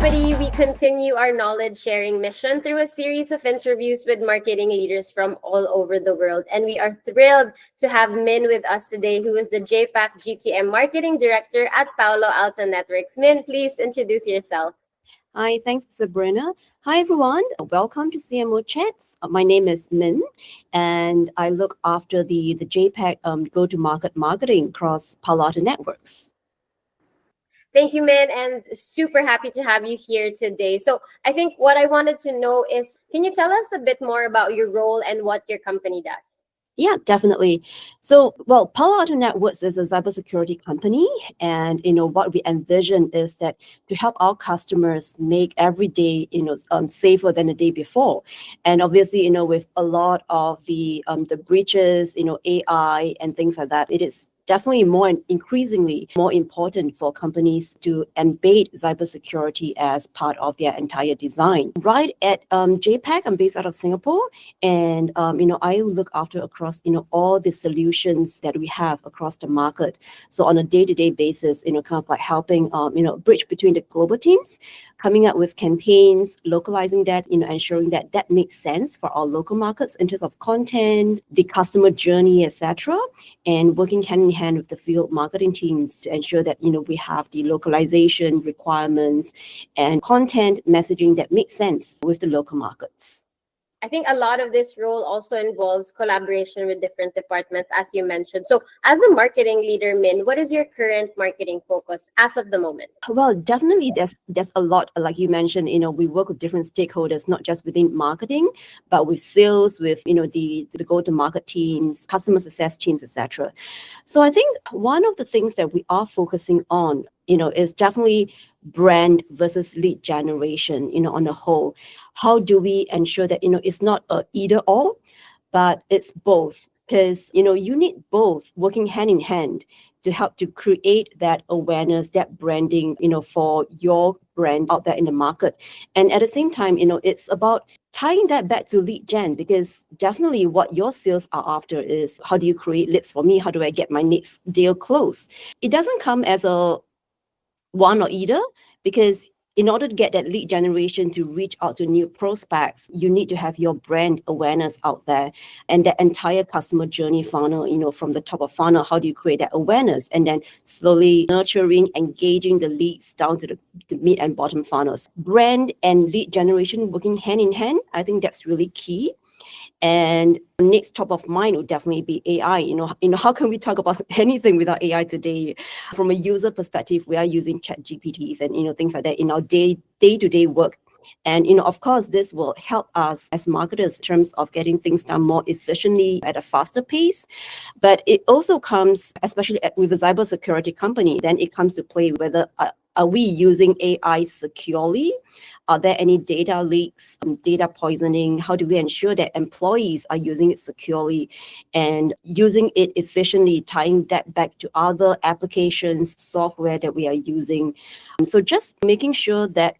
Equity, we continue our knowledge sharing mission through a series of interviews with marketing leaders from all over the world. And we are thrilled to have Min with us today, who is the JAPAC GTM Marketing Director at Palo Alto Networks. Min, please introduce yourself. Hi, thanks, Sabrina. Hi, everyone. Welcome to CMO Chats. My name is Min, and I look after the JAPAC Go-to-Market Marketing across Palo Alto Networks. Thank you, Min, and super happy to have you here today. So I think what I wanted to know is, can you tell us a bit more about your role and what your company does? Yeah, definitely. So, Palo Alto Networks is a cybersecurity company, and what we envision is that to help our customers make every day, safer than the day before. And obviously, with a lot of the breaches, AI and things like that, it is definitely increasingly more important for companies to embed cybersecurity as part of their entire design. Right at JAPAC, I'm based out of Singapore, and I look after across all the solutions that we have across the market. So on a day-to-day basis, kind of like helping bridge between the global teams, coming up with campaigns, localizing that, ensuring that that makes sense for our local markets in terms of content, the customer journey, etc., and working hand in hand with the field marketing teams to ensure that we have the localization requirements and content messaging that makes sense with the local markets. I think a lot of this role also involves collaboration with different departments, as you mentioned. So as a marketing leader, Min, what is your current marketing focus as of the moment? Well, definitely there's a lot, like you mentioned, we work with different stakeholders, not just within marketing, but with sales, with, the go-to-market teams, customer success teams, etc. So I think one of the things that we are focusing on, is definitely brand versus lead generation, on the whole. How do we ensure that, it's not a either or, but it's both? Because, you need both working hand in hand to help to create that awareness, that branding, for your brand out there in the market. And at the same time, it's about tying that back to lead gen, because definitely what your sales are after is, how do you create leads for me? How do I get my next deal closed? It doesn't come as a one or either, because in order to get that lead generation to reach out to new prospects, you need to have your brand awareness out there and that entire customer journey funnel, from the top of funnel. How do you create that awareness? And then slowly nurturing, engaging the leads down to the mid and bottom funnels. Brand and lead generation working hand in hand, I think that's really key. And next top of mind would definitely be AI. How can we talk about anything without AI today? From a user perspective, we are using ChatGPTs and things like that in our day-to-day work. And of course, this will help us as marketers in terms of getting things done more efficiently at a faster pace. But it also comes, especially with a cybersecurity company, then it comes to play whether are we using AI securely? Are there any data leaks, data poisoning? How do we ensure that employees are using it securely and using it efficiently, tying that back to other applications, software that we are using? So just making sure that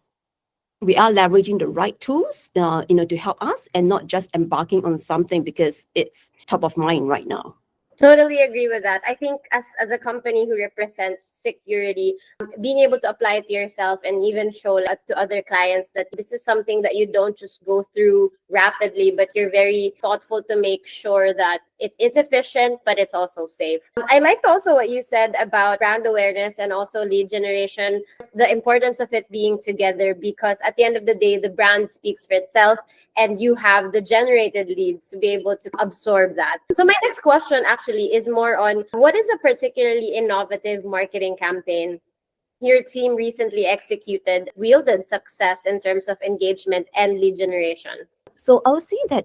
we are leveraging the right tools, to help us and not just embarking on something because it's top of mind right now. Totally agree with that. I think as a company who represents security, being able to apply it to yourself and even show to other clients that this is something that you don't just go through rapidly, but you're very thoughtful to make sure that it is efficient, but it's also safe. I liked also what you said about brand awareness and also lead generation, the importance of it being together, because at the end of the day, the brand speaks for itself and you have the generated leads to be able to absorb that. So my next question actually is more on, what is a particularly innovative marketing campaign your team recently executed wielded success in terms of engagement and lead generation? So I'll say that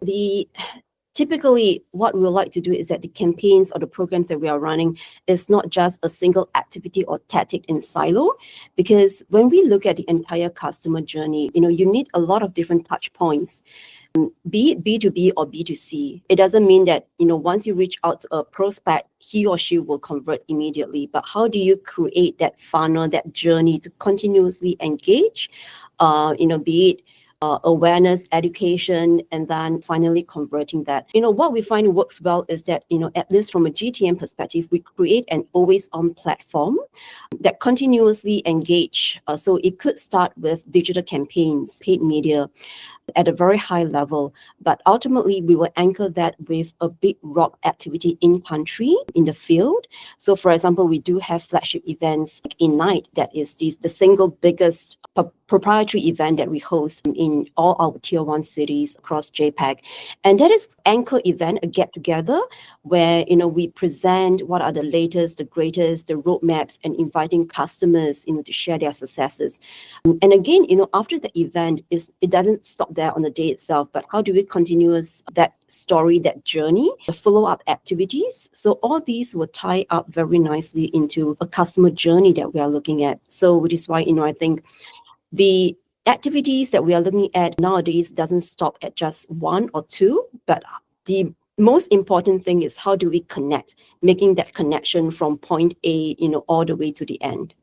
typically what we like to do is that the campaigns or the programs that we are running is not just a single activity or tactic in silo, because when we look at the entire customer journey, you need a lot of different touch points. Be it B2B or B2C, it doesn't mean that, once you reach out to a prospect, he or she will convert immediately. But how do you create that funnel, that journey to continuously engage, be it awareness, education, and then finally converting that. What we find works well is that, at least from a GTM perspective, we create an always-on platform that continuously engage. So it could start with digital campaigns, paid media, at a very high level, but ultimately we will anchor that with a big rock activity in country, in the field. So for example, we do have flagship events like Ignite, that is the single biggest proprietary event that we host in all our tier 1 cities across JAPAC. And that is anchor event, a get together where we present what are the latest, the greatest, the roadmaps, and inviting customers to share their successes. And again, after the event, it doesn't stop there on the day itself, but how do we continue that story, that journey, the follow-up activities? So all these will tie up very nicely into a customer journey that we are looking at. So which is why, I think the activities that we are looking at nowadays doesn't stop at just one or two, but the most important thing is how do we connect, making that connection from point A, all the way to the end.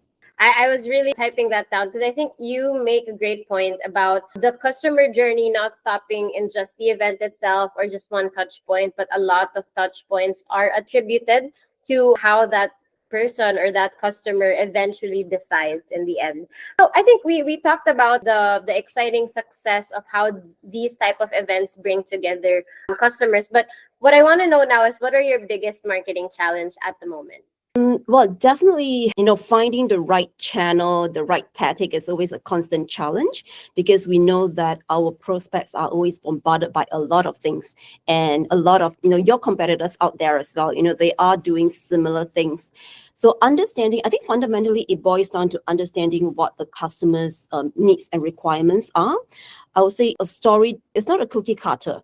I was really typing that down because I think you make a great point about the customer journey not stopping in just the event itself or just one touch point, but a lot of touch points are attributed to how that person or that customer eventually decides in the end. So I think we talked about the exciting success of how these type of events bring together customers. But what I want to know now is, what are your biggest marketing challenge at the moment? Well, definitely, finding the right channel, the right tactic is always a constant challenge, because we know that our prospects are always bombarded by a lot of things, and a lot of, your competitors out there as well, they are doing similar things. So understanding, I think fundamentally it boils down to understanding what the customer's needs and requirements are. I would say a story is not a cookie cutter.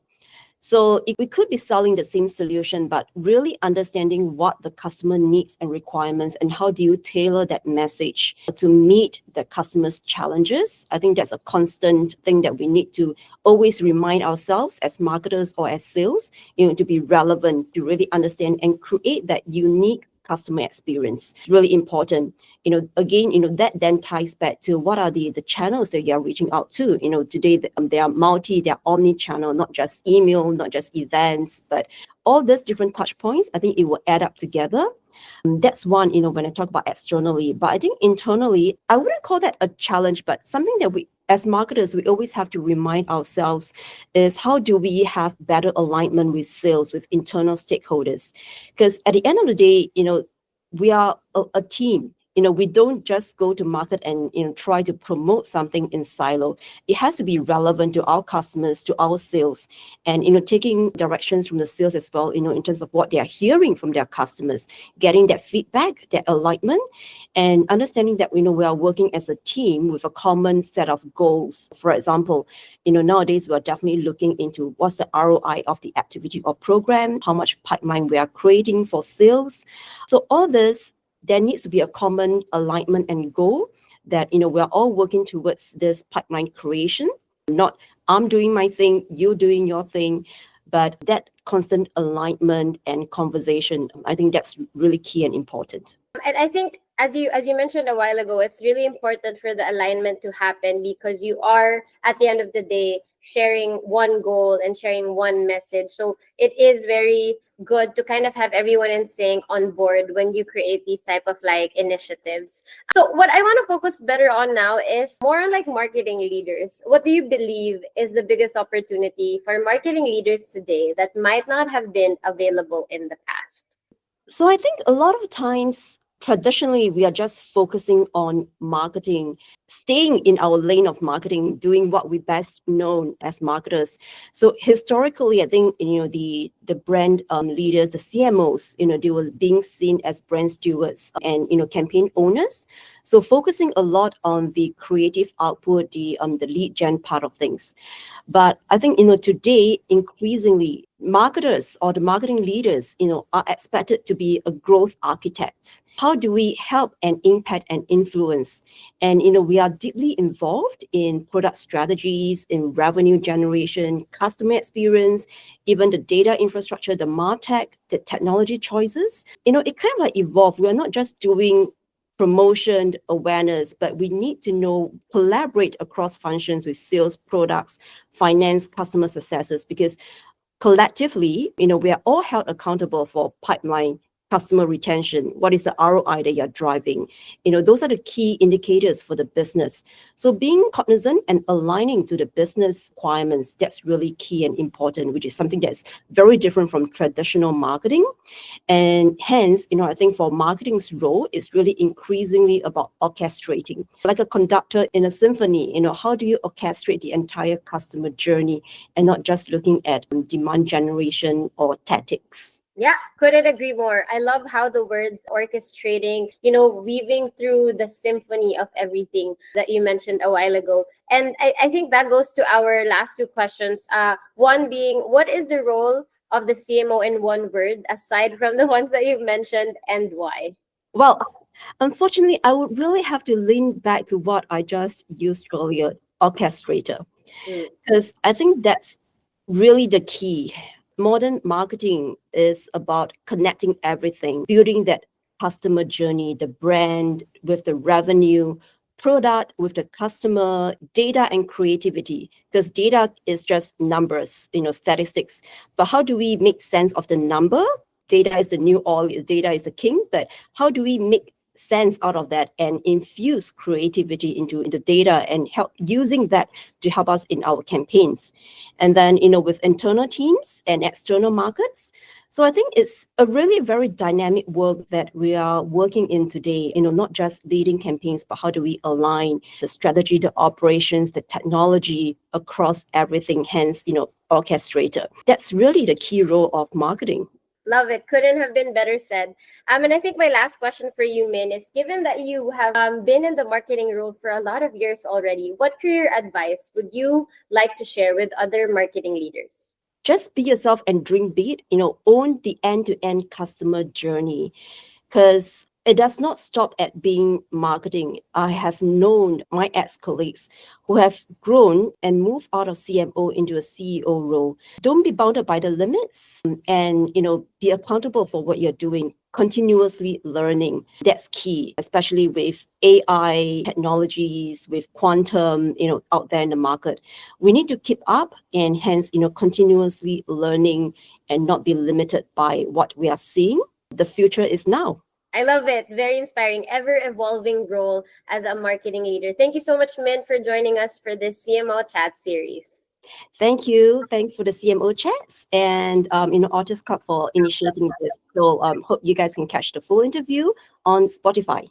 So we could be selling the same solution, but really understanding what the customer needs and requirements, and how do you tailor that message to meet the customer's challenges. I think that's a constant thing that we need to always remind ourselves as marketers or as sales, to be relevant, to really understand and create that unique customer experience. Really important. Again, that then ties back to what are the channels that you're reaching out to. Today they are they're omni-channel, not just email, not just events, but all those different touch points. I think it will add up together. That's one, when I talk about externally. But I think internally, I wouldn't call that a challenge, but something that we, as marketers, we always have to remind ourselves is, how do we have better alignment with sales, with internal stakeholders? Because at the end of the day, we are a team. We don't just go to market and try to promote something in silo. It has to be relevant to our customers, to our sales, and taking directions from the sales as well, in terms of what they are hearing from their customers, getting that feedback, that alignment, and understanding that we are working as a team with a common set of goals. For example, nowadays we are definitely looking into what's the ROI of the activity or program, how much pipeline we are creating for sales. So all this, there needs to be a common alignment and goal that, we're all working towards this pipeline creation. Not I'm doing my thing, you're doing your thing, but that constant alignment and conversation, I think that's really key and important. And I think, as you mentioned a while ago, it's really important for the alignment to happen, because you are, at the end of the day, sharing one goal and sharing one message. So it is very good to kind of have everyone in sync on board when you create these type of initiatives. So what I want to focus better on now is more on marketing leaders. What do you believe is the biggest opportunity for marketing leaders today that might not have been available in the past? So I think a lot of times, traditionally, we are just focusing on marketing, staying in our lane of marketing, doing what we best known as marketers. So historically, I think the brand leaders, the CMOs, they were being seen as brand stewards and campaign owners. So focusing a lot on the creative output, the lead gen part of things. But I think today, increasingly, marketers or the marketing leaders are expected to be a growth architect. How do we help and impact and influence? And we are deeply involved in product strategies, in revenue generation, customer experience, even the data infrastructure, the MarTech, the technology choices. It kind of evolved. We are not just doing promotion, awareness, but we need to know, collaborate across functions with sales, products, finance, customer successes, because collectively, we are all held accountable for pipeline, customer retention. What is the ROI that you're driving? Those are the key indicators for the business. So being cognizant and aligning to the business requirements, that's really key and important, which is something that's very different from traditional marketing. And hence, I think for marketing's role, it's really increasingly about orchestrating. Like a conductor in a symphony, how do you orchestrate the entire customer journey and not just looking at demand generation or tactics? Yeah, couldn't agree more. I love how the words orchestrating, weaving through the symphony of everything that you mentioned a while ago. And I think that goes to our last two questions. One being, what is the role of the CMO in one word, aside from the ones that you've mentioned, and why? Well, unfortunately, I would really have to lean back to what I just used earlier, orchestrator, because I think that's really the key. Modern marketing is about connecting everything, building that customer journey, the brand with the revenue, product with the customer, data and creativity, because data is just numbers, statistics. But how do we make sense of the number? Data is the new oil, data is the king, but how do we make sense out of that and infuse creativity into data and help using that to help us in our campaigns? And then, with internal teams and external markets. So I think it's a really very dynamic work that we are working in today, not just leading campaigns, but how do we align the strategy, the operations, the technology across everything, hence, orchestrator. That's really the key role of marketing. Love it. Couldn't have been better said. And I think my last question for you, Min, is given that you have been in the marketing role for a lot of years already, what career advice would you like to share with other marketing leaders? Just be yourself and dream big, own the end-to-end customer journey, because it does not stop at being marketing. I have known my ex-colleagues who have grown and moved out of CMO into a CEO role. Don't be bounded by the limits and, be accountable for what you're doing, continuously learning. That's key, especially with AI technologies, with quantum, out there in the market. We need to keep up and hence, continuously learning and not be limited by what we are seeing. The future is now. I love it. Very inspiring, ever evolving role as a marketing leader. Thank you so much, Min, for joining us for this CMO Chat series. Thank you. Thanks for the CMO Chats and Ortus Club for initiating this. So hope you guys can catch the full interview on Spotify.